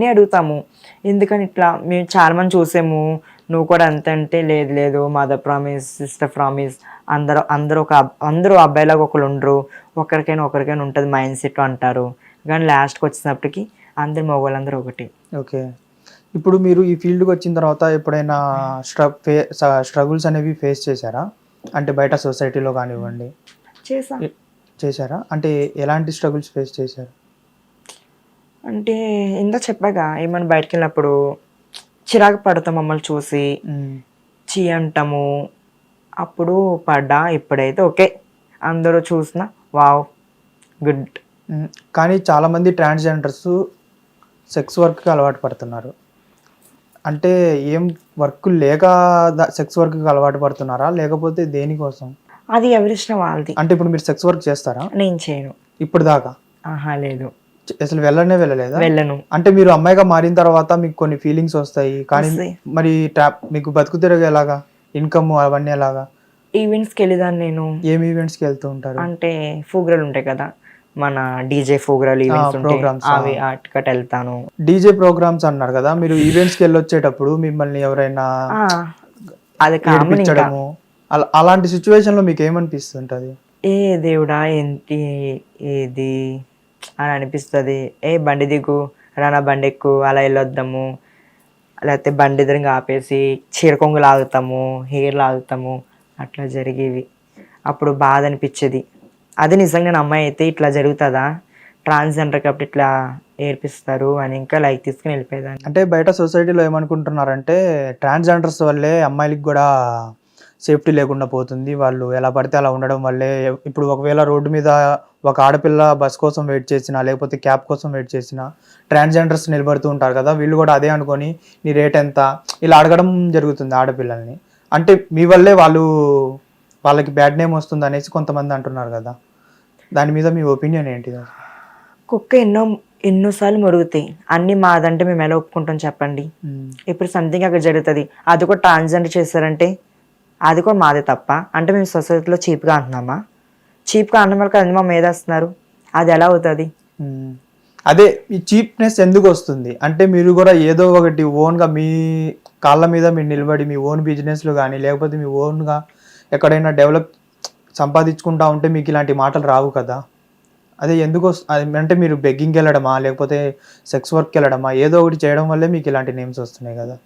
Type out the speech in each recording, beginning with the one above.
అన్నీ అడుగుతాము. ఎందుకని ఇట్లా మేము చాలామంది చూసాము. నువ్వు కూడా అంతే అంటే, లేదు లేదు మదర్ ప్రామిస్, సిస్టర్ ప్రామిస్, అందరూ అబ్బాయిలాగా ఒకరు ఉండరు, ఒకరికైనా ఉంటుంది మైండ్ సెట్ అంటారు. కానీ లాస్ట్కి వచ్చేటప్పటికి అందరు మగవాళ్ళందరూ ఒకటి. ఓకే. ఇప్పుడు మీరు ఈ ఫీల్డ్కి వచ్చిన తర్వాత ఎప్పుడైనా స్ట్రగుల్స్ అనేవి ఫేస్ చేశారా? అంటే బయట సొసైటీలో కానివ్వండి చేశారా? అంటే ఎలాంటి స్ట్రగుల్స్ ఫేస్ చేశారు? అంటే ఇందా చెప్పాగా, ఏమన్నా బయటకు వెళ్ళినప్పుడు చిరాకు పడతాం మమ్మల్ని చూసి, చీ అంటాము. అప్పుడు పడ్డా. ఇప్పుడైతే ఓకే, అందరూ చూసిన వావ్ గుడ్. కానీ చాలామంది ట్రాన్స్జెండర్స్ సెక్స్ వర్క్కి అలవాటు పడుతున్నారు. అంటే ఏం వర్క్ లేక సెక్స్ వర్క్కి అలవాటు పడుతున్నారా, లేకపోతే దేనికోసం? అది ఎవరిష్టం వాళ్ళది. అంటే ఇప్పుడు మీరు సెక్స్ వర్క్ చేస్తారా? నేను చేయను ఇప్పుడు దాకా. లేదు, అసలు వెళ్ళలేదా? వెళ్ళను. అంటే మీరు అమ్మాయిగా మారిన తర్వాత మీకు కొన్ని ఫీలింగ్స్ వస్తాయి, కానీ మరి మీకు బతుకు తిరగ ఎలాగా, ఇన్కమ్ అవన్నీ ఎలాగా? ఈవెంట్స్కి వెళ్ళేదాన్ని నేను. ఏం ఈవెంట్స్కి వెళ్తూ ఉంటారు? అంటే ఫోగ్రాలు ఉంటాయి కదా, మన డీజే ఫోగ్రాలు ఈవెంట్స్, అవి అటుకట్ వెళ్తాను. డీజే ప్రోగ్రామ్స్ అన్నారు కదా, మీరు ఈవెంట్స్కి వెళ్ళొచ్చేటప్పుడు మిమ్మల్ని ఎవరైనా అది ఏడిపించడము, అలాంటి సిచ్యువేషన్ లో మీకు ఏమనిపిస్తుంటది? ఏ దేవుడా ఏంటి ఇది అని అనిపిస్తుంది. బండి దిగు, రానా బండి ఎక్కు, అలా వెళ్ళొద్దాము. లేకపోతే బండి ఎదురుగా ఆపేసి చీర కొంగు లాగుతాము, హెయిర్ లాగుతాము, అట్లా జరిగేవి. అప్పుడు బాధ అనిపించేది. అది నిజంగా నేను అమ్మాయి అయితే ఇట్లా జరుగుతుందా, ట్రాన్స్జెండర్ కాబట్టి ఇట్లా ఏర్పిస్తారు అని ఇంకా లైక్ తీసుకుని వెళ్ళిపోయేదాన్ని. అంటే బయట సొసైటీలో ఏమనుకుంటున్నారంటే ట్రాన్స్జెండర్స్ వల్లే అమ్మాయిలకి కూడా సేఫ్టీ లేకుండా పోతుంది, వాళ్ళు ఎలా పడితే అలా ఉండడం వల్లే. ఇప్పుడు ఒకవేళ రోడ్డు మీద ఒక ఆడపిల్ల బస్ కోసం వెయిట్ చేసినా, లేకపోతే క్యాబ్ కోసం వెయిట్ చేసినా ట్రాన్స్జెండర్స్ నిలబడుతూ ఉంటారు కదా, వీళ్ళు కూడా అదే అనుకొని నీ రేట్ ఎంత ఇలా అడగడం జరుగుతుంది ఆడపిల్లల్ని. అంటే మీ వల్లే వాళ్ళకి బ్యాడ్ నేమ్ వస్తుంది అనేసి కొంతమంది అంటున్నారు కదా, దాని మీద మీ ఒపీనియన్ ఏంటి? కుక్క ఎన్నోసార్లు మరుగుతాయి, అన్ని మాదంటే మేము ఎలా ఒప్పుకుంటాం చెప్పండి? ఇప్పుడు సంథింగ్ అక్కడ జరుగుతుంది, అది కూడా ట్రాన్స్జెండర్ చేశారంటే అది కూడా మాదే తప్ప అంటే మేము సొసైటీలో చీప్గా అంటున్నామా? చీప్గా అంటున్న వరకు అది మా మీద వస్తున్నారు, అది ఎలా అవుతుంది? అదే ఈ చీప్నెస్ ఎందుకు వస్తుంది అంటే మీరు కూడా ఏదో ఒకటి ఓన్గా మీ కాళ్ళ మీద మీరు నిలబడి మీ ఓన్ బిజినెస్లో కానీ, లేకపోతే మీ ఓన్గా ఎక్కడైనా సంపాదించుకుంటా ఉంటే మీకు ఇలాంటి మాటలు రావు కదా. అదే ఎందుకు అంటే మీరు బెగ్గింగ్కి వెళ్ళడమా, లేకపోతే సెక్స్ వర్క్కి వెళ్ళడమా, ఏదో ఒకటి చేయడం వల్లే మీకు ఇలాంటి నేమ్స్ వస్తున్నాయి కదా.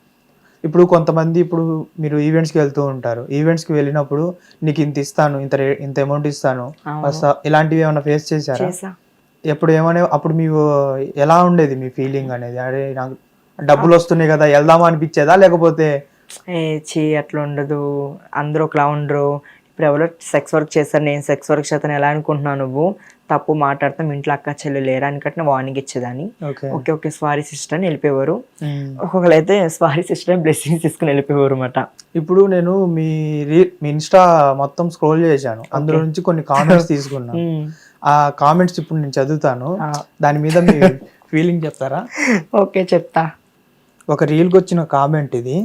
ఇప్పుడు కొంతమంది ఇప్పుడు మీరు ఈవెంట్స్కి వెళ్తూ ఉంటారు, ఈవెంట్స్కి వెళ్ళినప్పుడు నీకు ఇంత ఇస్తాను, ఇంత అమౌంట్ ఇస్తాను, ఇలాంటివి ఏమైనా ఫేస్ చేశారా? ఎప్పుడు అప్పుడు మీకు ఎలా ఉండేది మీ ఫీలింగ్ అనేది? అరే నాకు డబ్బులు వస్తున్నాయి కదా వెళ్దామా అనిపించేదా, లేకపోతే అట్లా ఉండదు, అందరూ ఒకలా ఉండరు, ఇప్పుడు ఎవరో సెక్స్ వర్క్ చేస్తారు, నేను సెక్స్ వర్క్ చేస్తాను ఎలా అనుకుంటున్నాను, నువ్వు తప్పు మాట్లాడతాం, ఇంట్లో అక్క చెల్లి లేరా అని కట్టిన వార్నింగ్ ఇచ్చేదాన్ని. ఓకే ఓకే సారీ సిస్టర్ అని వెళ్ళిపోయేవారు. ఒక్కొక్కరు అయితే సారీ సిస్టర్ బ్లెస్సింగ్స్ తీసుకుని వెళ్ళిపోయేవారు అన్నమాట. ఇప్పుడు నేను మీ ఇన్స్టా మొత్తం స్క్రోల్ చేశాను, అందులో నుంచి కొన్ని కామెంట్స్ తీసుకున్నాను. ఆ కామెంట్స్ ఇప్పుడు నేను చదువుతాను, దాని మీద మీ ఫీలింగ్ చెప్తారా? ఓకే చెప్తా. ఒక రీల్కి వచ్చిన కామెంట్ ఇది,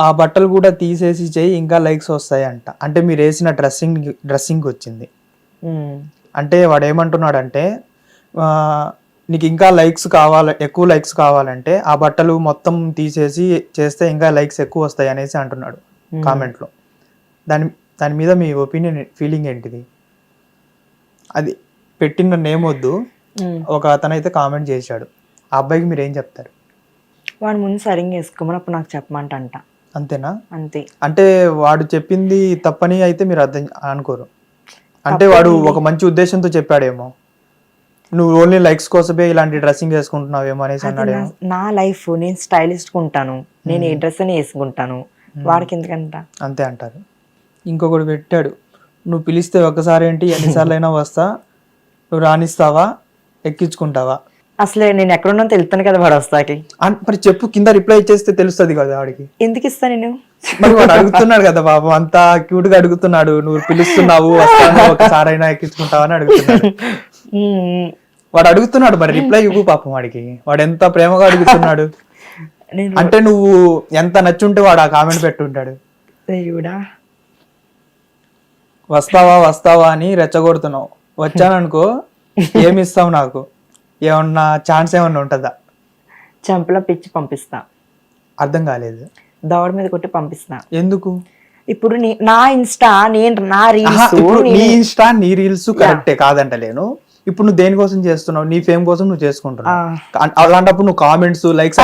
ఆ బట్టలు కూడా తీసేసి చేయి ఇంకా లైక్స్ వస్తాయంట. అంటే మీరు వేసిన డ్రెస్సింగ్ వచ్చింది. అంటే వాడు ఏమంటున్నాడంటే నీకు ఇంకా లైక్స్ ఎక్కువ లైక్స్ కావాలంటే ఆ బట్టలు మొత్తం తీసేసి చేస్తే ఇంకా లైక్స్ ఎక్కువ వస్తాయి అనేసి అంటున్నాడు కామెంట్లో. దాని మీద మీ ఒపీనియన్ ఫీలింగ్ ఏంటిది? అది పెట్టిన నేమ్ వద్దు, ఒక అతనైతే కామెంట్ చేశాడు, ఆ అబ్బాయికి మీరు ఏం చెప్తారు? వాడు ముందు సరిగ్గా వేసుకోమని అప్పుడు నాకు చెప్పమంట. అంతేనా? అంతే. అంటే వాడు చెప్పింది తప్పని అయితే మీరు అర్థం అనుకోరు, అంటే వాడు ఒక మంచి ఉద్దేశంతో చెప్పాడేమో, నువ్వు ఓన్లీ లైక్స్ కోసమే ఇలాంటి డ్రెస్సింగ్ వేసుకుంటున్నావేమో అనేసి అన్నాడేమో. నా లైఫ్, నేను స్టైలిష్గా ఉంటాను, నేను ఏ డ్రెస్ అని వేసుకుంటాను, వాడికి ఎందుకంట? అంతే అంటారు. ఇంకొకటి పెట్టాడు, నువ్వు పిలిస్తే ఒక్కసారి ఏంటి ఎన్నిసార్లు అయినా వస్తా, నువ్వు రాణిస్తావా ఎక్కించుకుంటావా? అసలే నేను ఎక్కడున్నా తెలుస్తాను కదా వాడు వస్తాకి. మరి చెప్పు, కింద రిప్లై ఇచ్చేస్తే తెలుస్తుంది కదా వాడికి. ఎందుకు ఇస్తా నేను? మరి వాడు అడుగుతున్నాడు కదా బాబు, అంతా క్యూట్ గా అడుగుతున్నాడు, నువ్వు పిలుస్తున్నావు వస్తాను ఒకసారి అయినా ఎక్కించుకుంటావా అని అడుగుతున్నాడు. వాడు అడుగుతున్నాడు, మరి రిప్లై ఇవ్వు పాపం వాడికి, వాడు ఎంత ప్రేమగా అడుగుతున్నాడు. అంటే నువ్వు ఎంత నచ్చుంటే వాడు ఆ కామెంట్ పెట్టుంటాడు. వస్తావా అని రెచ్చగొడుతున్నావు, వచ్చాననుకో ఏమిస్తావు నాకు, ఏమన్నా ఛాన్స్ ఏమన్నా ఉంటుందా? చెంపలో పిచ్చి పంపిస్తా. అర్థం కాలేదు. దవడ మీద కొట్టి పంపిస్తా. ఎందుకు? ఇప్పుడు నా ఇన్స్టా, నా రీల్స్, నీ ఇన్స్టా నీ రీల్స్ కరెక్టే కాదంటలేను. ఇప్పుడు నువ్వు దేనికోసం చేస్తున్నావు? నీ ఫేమ్ కోసం నువ్వు చేసుకుంటున్నావు. అలాంటప్పుడు నువ్వు కామెంట్స్ లైక్స్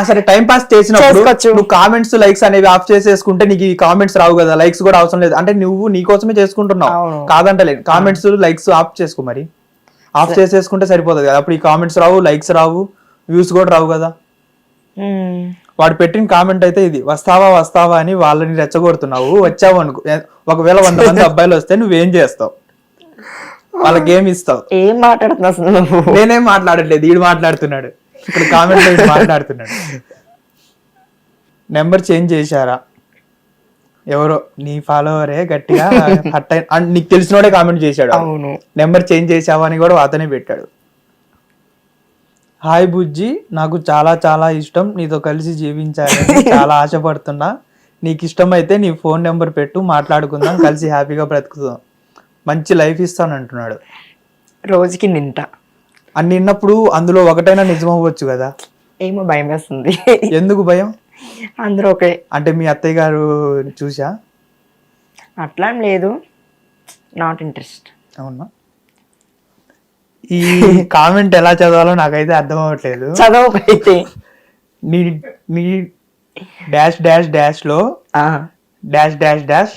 సరే టైం పాస్ చేసినప్పుడు నువ్వు కామెంట్స్ లైక్స్ అనేవి ఆఫ్ చేసేసుకుంటే నీకు ఈ కామెంట్స్ రావు కదా, లైక్స్ కూడా అవసరం లేదు. అంటే నువ్వు నీ కోసమే చేసుకుంటున్నావు కాదంటలేదు. కామెంట్స్ లైక్స్ ఆఫ్ చేసుకో, మరి ఆఫ్ చేసేసుకుంటే సరిపోతుంది కదా. అప్పుడు ఈ కామెంట్స్ రావు, లైక్స్ రావు, వ్యూస్ కూడా రావు కదా. వాడు పెట్టిన కామెంట్ అయితే ఇది, వస్తావా అని వాళ్ళని రెచ్చగొడుతున్నావు. వచ్చావు అనుకో, ఒకవేళ 100 మంది అబ్బాయిలు వస్తే నువ్వేం చేస్తావు? వాళ్ళకి ఏమి ఇస్తావు? ఏం మాట్లాడుతున్నావు? నేనేం మాట్లాడట్లేదు, వీడు మాట్లాడుతున్నాడు. ఇక్కడ కామెంట్ లో మాట్లాడుతున్నాడు. నెంబర్ చేంజ్ చేశారా? ఎవరో నీ ఫాలోవరే గట్టిగా నీకు తెలిసినోడే కామెంట్ చేశాడు. నెంబర్ చేంజ్ చేసావా అని కూడా అతనే పెట్టాడు. హాయ్ బుజ్జి, నాకు చాలా చాలా ఇష్టం, నీతో కలిసి జీవించాలని చాలా ఆశపడుతున్నా. నీకు ఇష్టమైతే నీ ఫోన్ నెంబర్ పెట్టు, మాట్లాడుకుందాం, కలిసి హ్యాపీగా బ్రతుకుదాం, మంచి లైఫ్ ఇస్తాను అంటున్నాడు. రోజుకి నింట అని నిన్నప్పుడు అందులో ఒకటైనా నిజం అవ్వచ్చు కదా. ఏమో భయం వేస్తుంది. ఎందుకు భయం? అందరూ ఓకే అంటే మీ అత్తయ్య గారు చూసా? అట్లా లేదు, నాట్ ఇంట్రెస్ట్. అవునా? ఈ కామెంట్ ఎలా చదవాలో నాకైతే అర్థం అవ్వట్లేదు. చదవకైతే నీ డాష్ డాష్ డాష్ లో డాష్ డాష్ డాష్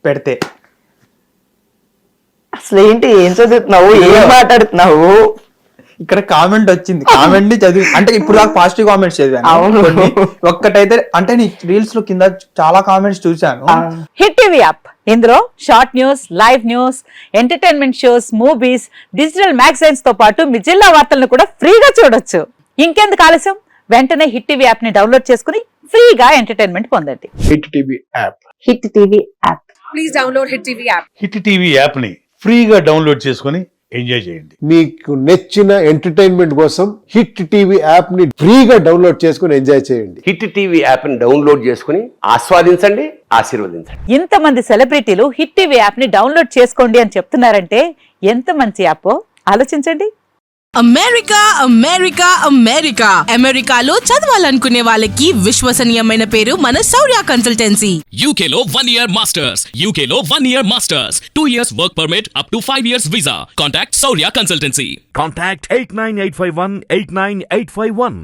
పెడితే అసలు ఏంటి, ఏం చదువుతున్నావు, ఏం మాట్లాడుతున్నావు? ఇక్కడ కామెంట్ వచ్చింది, కామెంట్ ని చదివి అంటే ఇప్పుడు దాకా పాజిటివ్ కామెంట్స్ చదివాను కొన్ని. ఒక్కటైతే అంటే నీ రీల్స్ లో కింద చాలా కామెంట్స్ చూశాను. హిట్ టీవీ యాప్, ఇందులో short news, live news, entertainment shows, movies, digital magazines తో పాటు మీ జిల్లా వార్తలను కూడా ఫ్రీగా చూడొచ్చు. ఇంకెందుకు ఆలస్యం, వెంటనే హిట్ టీవీ యాప్ ని డౌన్లోడ్ చేసుకుని ఫ్రీగా ఎంటర్టైన్మెంట్ పొందండి. Hit TV app, hit TV app, please download hit TV app. Hit TV app ని ఫ్రీగా డౌన్లోడ్ చేసుకుని ఎంజాయ్ చేయండి. మీకు నచ్చిన ఎంటర్టైన్మెంట్ కోసం హిట్ టీవీ యాప్ ని ఫ్రీగా డౌన్లోడ్ చేసుకుని ఎంజాయ్ చేయండి. హిట్ టీవీ యాప్ ని డౌన్లోడ్ చేసుకుని ఆస్వాదించండి, ఆశీర్వదించండి. ఇంతమంది సెలబ్రిటీలు హిట్ టీవీ యాప్ ని డౌన్లోడ్ చేసుకోండి అని చెప్తున్నారంటే ఎంత మంచి యాప్ ఆలోచించండి. అమెరికా అమెరికా అమెరికా అమెరికాలో చదవాలనుకునే వాళ్ళకి విశ్వసనీయమైన పేరు మన శౌర్య కన్సల్టెన్సీ. UK లో 1 year masters, UK లో 1 year masters, 2 years work permit up to 5 years visa. Contact Saurya Consultancy. Contact 89851 89851.